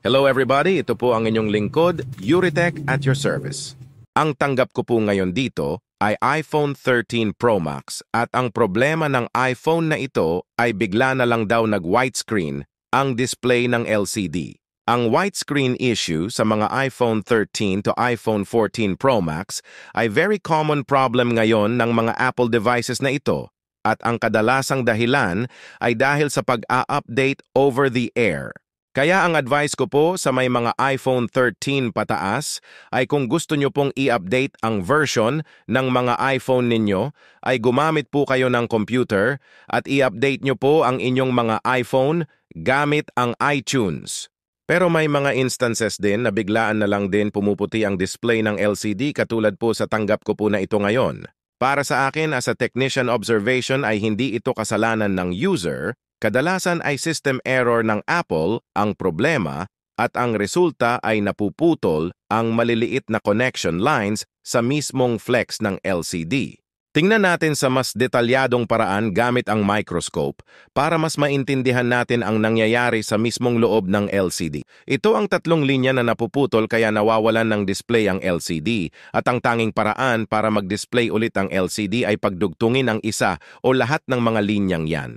Hello everybody, ito po ang inyong lingkod, Yuritech at your service. Ang tanggap ko po ngayon dito ay iPhone 13 Pro Max at ang problema ng iPhone na ito ay bigla na lang daw nag-widescreen ang display ng LCD. Ang widescreen issue sa mga iPhone 13 to iPhone 14 Pro Max ay very common problem ngayon ng mga Apple devices na ito at ang kadalasang dahilan ay dahil sa pag-a-update over the air. Kaya ang advice ko po sa may mga iPhone 13 pataas ay kung gusto nyo pong i-update ang version ng mga iPhone ninyo ay gumamit po kayo ng computer at i-update nyo po ang inyong mga iPhone gamit ang iTunes. Pero may mga instances din na biglaan na lang din pumuputi ang display ng LCD katulad po sa tanggap ko po na ito ngayon. Para sa akin as a technician observation ay hindi ito kasalanan ng user. Kadalasan ay system error ng Apple ang problema at ang resulta ay napuputol ang maliliit na connection lines sa mismong flex ng LCD. Tingnan natin sa mas detalyadong paraan gamit ang microscope para mas maintindihan natin ang nangyayari sa mismong loob ng LCD. Ito ang tatlong linya na napuputol kaya nawawalan ng display ang LCD at ang tanging paraan para mag-display ulit ang LCD ay pagdugtungin ang isa o lahat ng mga linyang yan.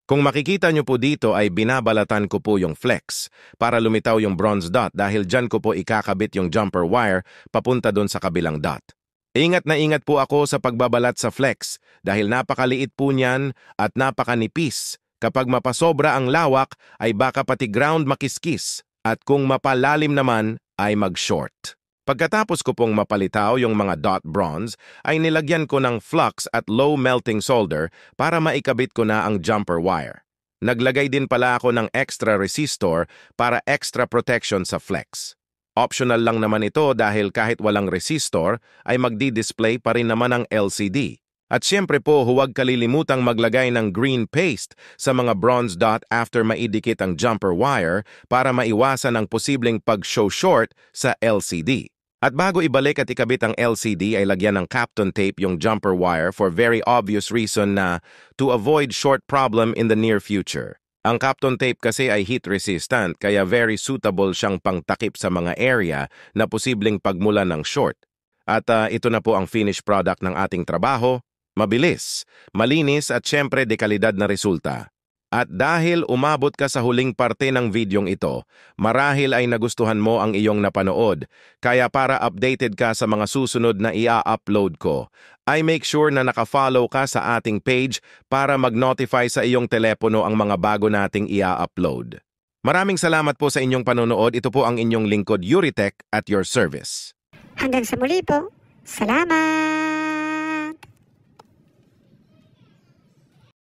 Kung makikita nyo po dito ay binabalatan ko po yung flex para lumitaw yung bronze dot dahil dyan ko po ikakabit yung jumper wire papunta doon sa kabilang dot. Ingat na ingat po ako sa pagbabalat sa flex dahil napakaliit po niyan at napakanipis. Kapag mapasobra ang lawak ay baka pati ground makiskis at kung mapalalim naman ay mag-short. Pagkatapos ko pong mapalitaw yung mga dot bronze, ay nilagyan ko ng flux at low melting solder para maikabit ko na ang jumper wire. Naglagay din pala ako ng extra resistor para extra protection sa flex. Optional lang naman ito dahil kahit walang resistor ay magdi-display pa rin naman ang LCD. At syempre po huwag kalilimutang maglagay ng green paste sa mga bronze dot after maidikit ang jumper wire para maiwasan ang posibleng pag-show short sa LCD. At bago ibalik at ikabit ang LCD ay lagyan ng Kapton tape yung jumper wire for very obvious reason na to avoid short problem in the near future. Ang Kapton tape kasi ay heat resistant kaya very suitable siyang pangtakip sa mga area na posibleng pagmulan ng short. At ito na po ang finished product ng ating trabaho. Mabilis, malinis at syempre dekalidad na resulta. At dahil umabot ka sa huling parte ng videong ito, marahil ay nagustuhan mo ang iyong napanood, kaya para updated ka sa mga susunod na ia-upload ko, ay make sure na nakafollow ka sa ating page para mag-notify sa iyong telepono ang mga bago nating ia-upload. Maraming salamat po sa inyong panonood. Ito po ang inyong lingkod Yuritech at your service. Hanggang sa muli po. Salamat!